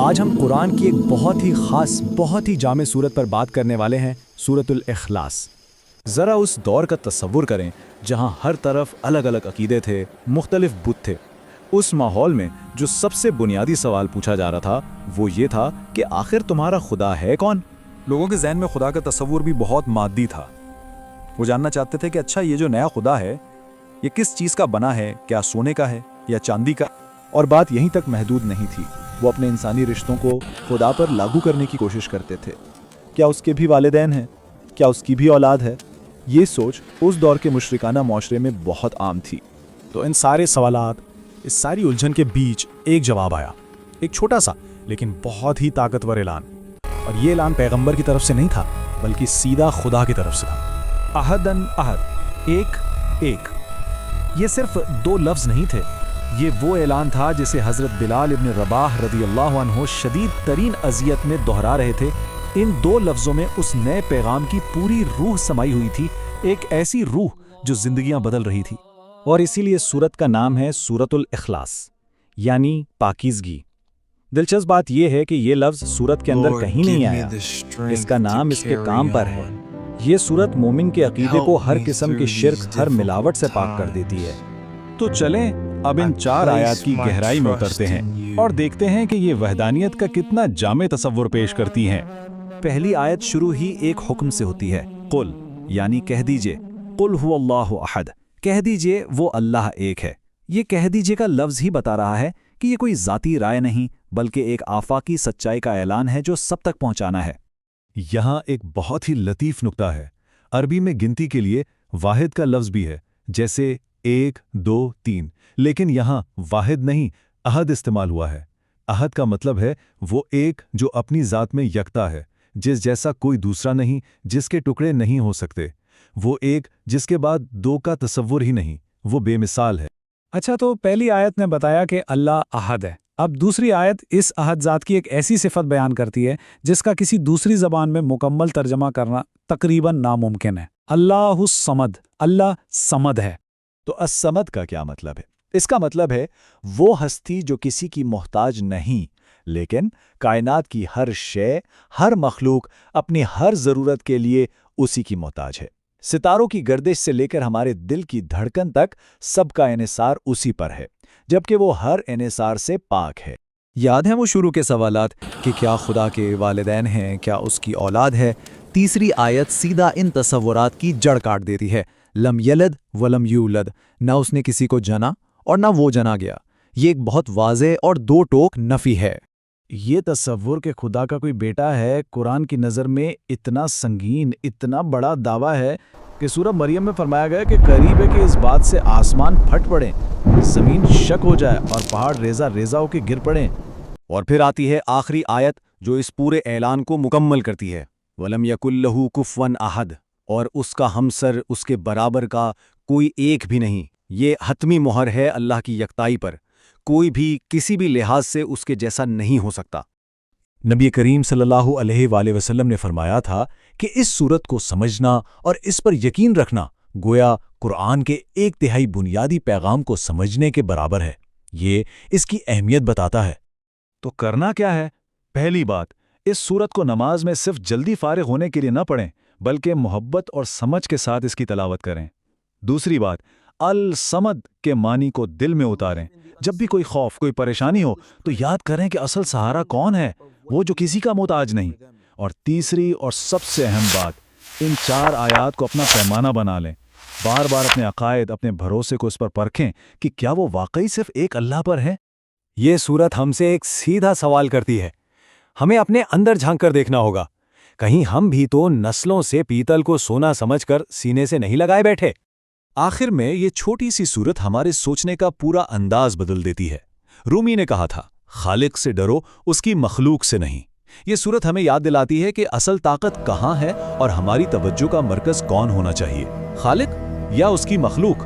آج ہم قرآن کی ایک بہت ہی خاص بہت ہی جامع صورت پر بات کرنے والے ہیں، سورۃ الاخلاص۔ ذرا اس دور کا تصور کریں جہاں ہر طرف الگ الگ عقیدے تھے، مختلف بت تھے۔ اس ماحول میں جو سب سے بنیادی سوال پوچھا جا رہا تھا وہ یہ تھا کہ آخر تمہارا خدا ہے کون؟ لوگوں کے ذہن میں خدا کا تصور بھی بہت مادی تھا۔ وہ جاننا چاہتے تھے کہ اچھا یہ جو نیا خدا ہے یہ کس چیز کا بنا ہے، کیا سونے کا ہے یا چاندی کا؟ اور بات یہیں تک محدود نہیں تھی، وہ اپنے انسانی رشتوں کو خدا پر لاگو کرنے کی کوشش کرتے تھے۔ کیا اس کے بھی والدین ہیں؟ کیا اس کی بھی اولاد ہے؟ یہ سوچ اس دور کے مشرکانہ معاشرے میں بہت عام تھی۔ تو ان سارے سوالات، اس ساری الجھن کے بیچ ایک جواب آیا، ایک چھوٹا سا لیکن بہت ہی طاقتور اعلان۔ اور یہ اعلان پیغمبر کی طرف سے نہیں تھا بلکہ سیدھا خدا کی طرف سے تھا۔ احدن احد، ایک ایک۔ یہ صرف دو لفظ نہیں تھے، یہ وہ اعلان تھا جسے حضرت بلال ابن رباح رضی اللہ عنہ شدید ترین اذیت میں دہرا رہے تھے۔ ان دو لفظوں میں اس نئے پیغام کی پوری روح سمائی ہوئی تھی، ایک ایسی روح جو زندگیاں بدل رہی تھی۔ اور اسی لیے سورت کا نام ہے سورۃ الاخلاص، یعنی پاکیزگی۔ دلچسپ بات یہ ہے کہ یہ لفظ سورت کے اندر کہیں نہیں آیا، اس کا نام اس کے کام پر ہے۔ یہ سورت مومن کے عقیدے کو ہر قسم کے شرک، ہر ملاوٹ سے پاک کر دیتی ہے۔ تو چلیں اب ان 4 آیات کی گہرائی میں اترتے ہیں اور دیکھتے ہیں کہ یہ وحدانیت کا کتنا جامع تصور پیش کرتی ہیں۔ پہلی آیت شروع ہی ایک حکم سے ہوتی ہے، قل، یعنی کہہ دیجئے، قل هو اللہ احد، کہہ دیجئے وہ اللہ ایک ہے۔ یہ کہہ دیجئے کا لفظ ہی بتا رہا ہے کہ یہ کوئی ذاتی رائے نہیں بلکہ ایک آفاقی سچائی کا اعلان ہے جو سب تک پہنچانا ہے۔ یہاں ایک بہت ہی لطیف نکتہ ہے۔ عربی میں گنتی کے لیے واحد کا لفظ بھی ہے، جیسے 1، 2، 3، لیکن یہاں واحد نہیں، احد استعمال ہوا ہے۔ احد کا مطلب ہے وہ ایک جو اپنی ذات میں یکتا ہے، جس جیسا کوئی دوسرا نہیں، جس کے ٹکڑے نہیں ہو سکتے، وہ ایک جس کے بعد 2 کا تصور ہی نہیں، وہ بے مثال ہے۔ اچھا، تو پہلی آیت نے بتایا کہ اللہ احد ہے۔ اب دوسری آیت اس احد ذات کی ایک ایسی صفت بیان کرتی ہے جس کا کسی دوسری زبان میں مکمل ترجمہ کرنا تقریباً ناممکن ہے۔ اللہ الصمد، اللہ صمد ہے۔ تو الصمد کا کیا مطلب ہے؟ اس کا مطلب ہے وہ ہستی جو کسی کی محتاج نہیں، لیکن کائنات کی ہر شے، ہر مخلوق اپنی ہر ضرورت کے لیے اسی کی محتاج ہے۔ ستاروں کی گردش سے لے کر ہمارے دل کی دھڑکن تک سب کا انحصار اسی پر ہے، جبکہ وہ ہر انحصار سے پاک ہے۔ یاد ہیں وہ شروع کے سوالات کہ کیا خدا کے والدین ہیں، کیا اس کی اولاد ہے؟ تیسری آیت سیدھا ان تصورات کی جڑ کاٹ دیتی ہے۔ لم یلد ولم یولد، نہ اس نے کسی کو جنا اور نہ وہ جنا گیا۔ یہ ایک بہت واضح اور 2 ٹوک نفی ہے۔ یہ تصور کہ خدا کا کوئی بیٹا ہے قرآن کی نظر میں اتنا سنگین، اتنا بڑا دعویٰ ہے کہ سورہ مریم میں فرمایا گیا کہ قریب ہے کہ اس بات سے آسمان پھٹ پڑیں، زمین شک ہو جائے اور پہاڑ ریزہ ریزہ ہو کے گر پڑیں۔ اور پھر آتی ہے آخری آیت جو اس پورے اعلان کو مکمل کرتی ہے، وَلَمْ يَكُنْ لَهُ كُفُوًا أَحَدٌ، اور اس کا ہمسر، اس کے برابر کا کوئی ایک بھی نہیں۔ یہ حتمی مہر ہے اللہ کی یکتائی پر، کوئی بھی کسی بھی لحاظ سے اس کے جیسا نہیں ہو سکتا۔ نبی کریم صلی اللہ علیہ وآلہ وسلم نے فرمایا تھا کہ اس صورت کو سمجھنا اور اس پر یقین رکھنا گویا قرآن کے 1/3 بنیادی پیغام کو سمجھنے کے برابر ہے۔ یہ اس کی اہمیت بتاتا ہے۔ تو کرنا کیا ہے؟ پہلی بات، اس سورت کو نماز میں صرف جلدی فارغ ہونے کے لیے نہ پڑھیں بلکہ محبت اور سمجھ کے ساتھ اس کی تلاوت کریں۔ دوسری بات، الصمد کے معنی کو دل میں اتاریں۔ جب بھی کوئی خوف، کوئی پریشانی ہو تو یاد کریں کہ اصل سہارا کون ہے، وہ جو کسی کا محتاج نہیں۔ اور تیسری اور سب سے اہم بات، ان 4 آیات کو اپنا پیمانہ بنا لیں۔ بار بار اپنے عقائد، اپنے بھروسے کو اس پر پرکھیں کہ کیا وہ واقعی صرف ایک اللہ پر ہے۔ یہ سورت ہم سے ایک سیدھا سوال کرتی ہے۔ ہمیں اپنے اندر جھانک کر دیکھنا ہوگا، کہیں ہم بھی تو نسلوں سے پیتل کو سونا سمجھ کر سینے سے نہیں لگائے بیٹھے۔ آخر میں یہ چھوٹی سی صورت ہمارے سوچنے کا پورا انداز بدل دیتی ہے۔ رومی نے کہا تھا، خالق سے ڈرو، اس کی مخلوق سے نہیں۔ یہ صورت ہمیں یاد دلاتی ہے کہ اصل طاقت کہاں ہے اور ہماری توجہ کا مرکز کون ہونا چاہیے، خالق یا اس کی مخلوق۔